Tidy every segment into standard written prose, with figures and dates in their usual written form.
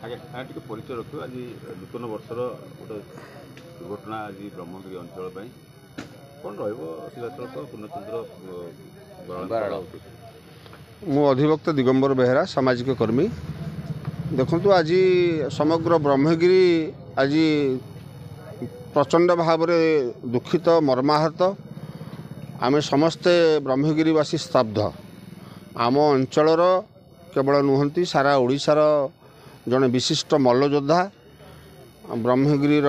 आगे टे परिचय रखिए आज नूतन वर्षर गोटे दुर्घटना आज ब्रह्मगिरी अंचल कौन रसीधासल पूर्णचंद्र बराड़ मु अधिवक्ता दिगंबर बेहेरा सामाजिक कर्मी देखु आज समग्र ब्रह्मगिरी आज प्रचंड भाव में दुखित मर्माहत आमे समस्ते ब्रह्मगिरीवासी स्तब्ध आम अंचलर केवल नुहति सारा ओडिशार जड़े विशिष्ट मल्लयोद्धा ब्रह्मगिरीर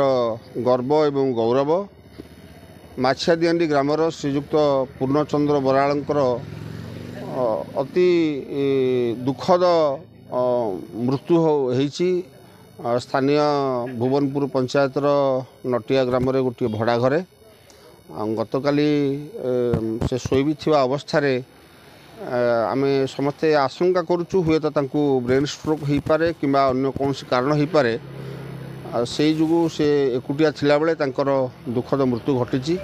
गर्व एवं गौरव माछियादियांडी ग्रामर श्रीजुक्त पूर्णचंद्र बराड़ंकर अति दुखद मृत्यु होईची स्थानीय भुवनपुर पंचायतर नटिया ग्राम गोटे भड़ा घरे गतकाली से शोई थिबा अवस्था आमे समस्ते आशंका करुचु हुए तो ब्रेन स्ट्रोक हो पारे कि अन्य कौन कारण हो पारे से जुगु से एकुटिया थिला बेले तांकर दुखद मृत्यु घटी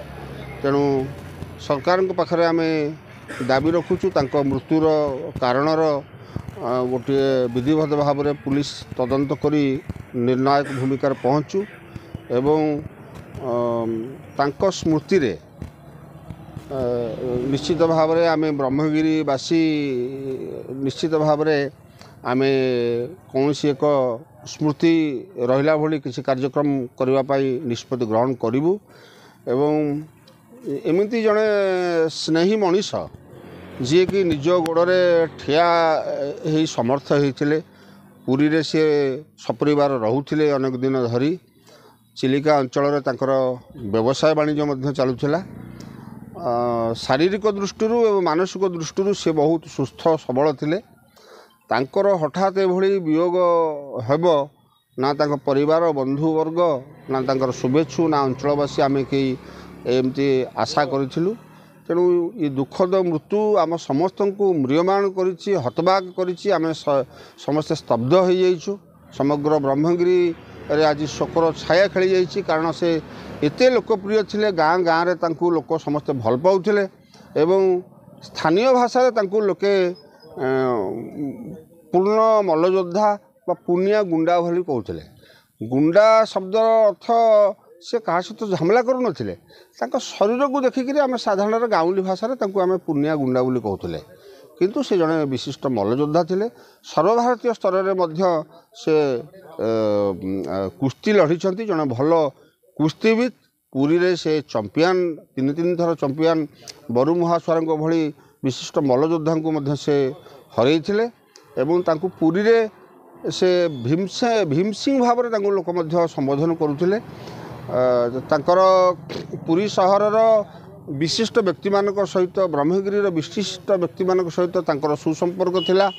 तेणु सरकार पाखरे आमे दाबी रखुचु तांको मृत्युर कारणर गोटे विधिवत भाव में पुलिस तदंत करी निर्णायक भूमिकार पहुँचु एवं तांको स्मृति रे निश्चित भाव में आमे ब्रह्मगिरीवासी निश्चित भाव में आमे कौन एक स्मृति रहिला भली किसी कार्यक्रम करने निष्पत्ति ग्रहण करूँ एवं एमती जड़े स्नेही मनीष जी कि निज गोड़े ठिया ही समर्थ होते पुरी रे सी सपरिवार रोते अनेक दिन धरी चिलिका अंचल व्यवसाय वाणिज्य चलुला शारीरिक दृष्टि एवं मानसिक दृष्टि से बहुत सुस्थ सबल थे तांकर हठात एभली वियोग हेब ना तांको परिवार बंधुवर्ग ना तांकर शुभेच्छु ना अंचलवासी आमे कई एमती आशा करूँ तेणु ये दुखद मृत्यु आम समस्त को म्रियमाण करिछि हतबाक करिछि आमे समस्ते स्तब्ध हो जाइछु समग्र ब्रह्मगिरी रे आज शोकर छाया खेली जाइछि कारण से एते लोकप्रिय थिले गाँ गाँ रे तांकु लोक समस्ते भल पाउथिले एवं स्थानीय भाषा तांकु लोके पूर्ण मल्लयोद्धा बा पुनिया गुंडा भली कहते गुंडा शब्द अर्थ से क्या सहित झमेला करूँ शरीर को देखिक आम साधारण गाँवली भाषा आम पुनिया गुंडा बोली कहते किंतु से जड़े विशिष्ट मल्लयोद्धा थे सर्वभारतीय स्तर में से कुश्ती लड़ी जड़े भल कुश्तीविद पुरी रे से चंपियन तीन थर चंपियन बरु महास्वार भली विशिष्ट मल्लयोद्धा को से हरई एवं पुरी रे से भीमसिंह भाव में लोक संबोधन करुले तांकर पुरी सहरर विशिष्ट व्यक्ति मानक सहित ब्रह्मगिरीर विशिष्ट व्यक्ति मानक सहित तांकर सुसंपर्क थिला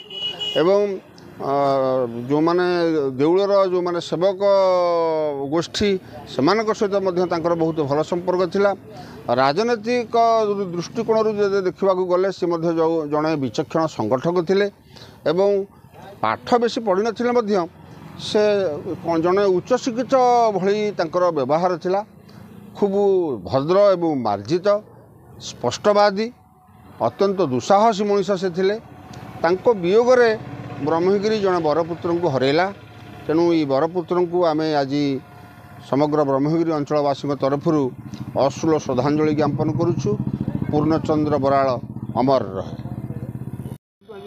एवं जो माने देउलर जो माने सेवक गोष्ठी सेमानक सहित मध्य तांकर बहुत भल संपर्क थिला राजनैतिक दृष्टिकोण देखा गले सी जड़े विचक्षण संगठक थिले एवं पाठ बेसी पढ़ी नथिले से जड़े उच्च शिक्षित भली तांकर व्यवहार थिला खूब भद्र एवं मार्जित स्पष्टवादी अत्यंत दुस्साहसी मनीष से थिले तांको वियोग रे ब्रह्मगिरी जड़े बरपुत्र को हरैला तेणु ये बरपुत्र को आमे आज समग्र ब्रह्मगिरी अंचलवासी तरफ अश्रुल श्रद्धांजलि ज्ञापन करुछु पूर्णचंद्र बराड़ अमर रहे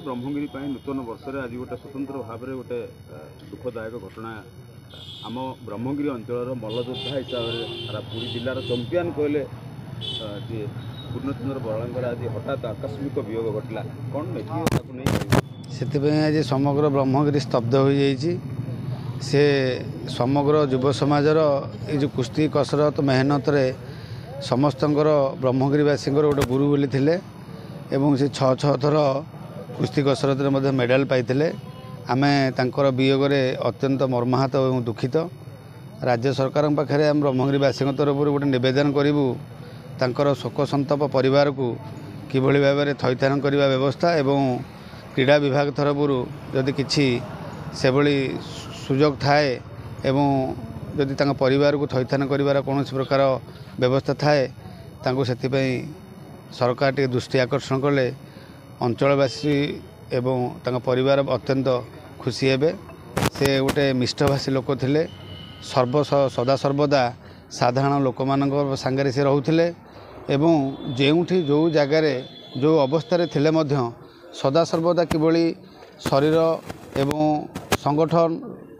ब्रह्मगिरी नूतन वर्ष आज गोटे स्वतंत्र भाव में गोटे दुखदायक घटना आम ब्रह्मगिरी अंचल मल्लयोद्धा हिसाब से सारा पुरी जिलार चंपियन कहले जे पूर्णचंद्र बराड़ आज हठात आकस्मिक वियोग घटला कौन से आज समग्र ब्रह्मगिरी स्तब्ध हो जाइए से समग्र युव समाजर ये जो कुश्ती कसरत मेहनत रे समस्त ब्रह्मगिरीवासी गोटे गुरु बोली थे एवं से छः थर कुश्ती कसरत में मेडाल पाइले आमे तांकर वियोग अत्यंत मर्माहत और दुखित राज्य सरकार पाखे आम ब्रह्मगिरीवासी तरफ गोटे नवेदन करूँ तांकर शोक संताप परिवार को किभली भाव में थैथान करने व्यवस्था एवं क्रीड़ा विभाग तरफ जदि किसी से सुजोग थाए एवं जदि परिवार को थैथान कर कौन प्रकार व्यवस्था थाए से सरकार टे दृष्टि आकर्षण कले अंचलवासी एवं परिवार अत्यंत खुशी हेबे से गोटे मिष्टभाषी लोक थे सदासर्वदा साधारण लोक मान सांगे से रोते एवं जोठी जो जगार जो अवस्था थिले सदासर्वदा किभली शरीर एवं संगठन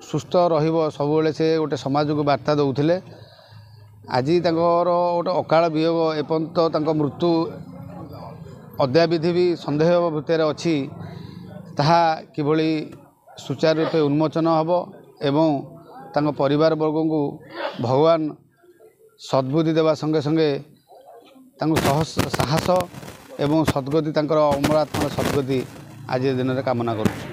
सुस्थ सब से गोटे समाज को वार्ता दौले आज गोटे अकाल वियोग एपर्यंत मृत्यु अद्याविधि भी सन्देह भितर अच्छी ताहा किभली सुचारू रूपे उन्मोचन हम एवं तांको परिवार वर्ग को भगवान सद्बुद्धि देवा संगे संगे साहस एवं सद्गति अमरात्मा सद्गति आज दिन में कामना करूँ।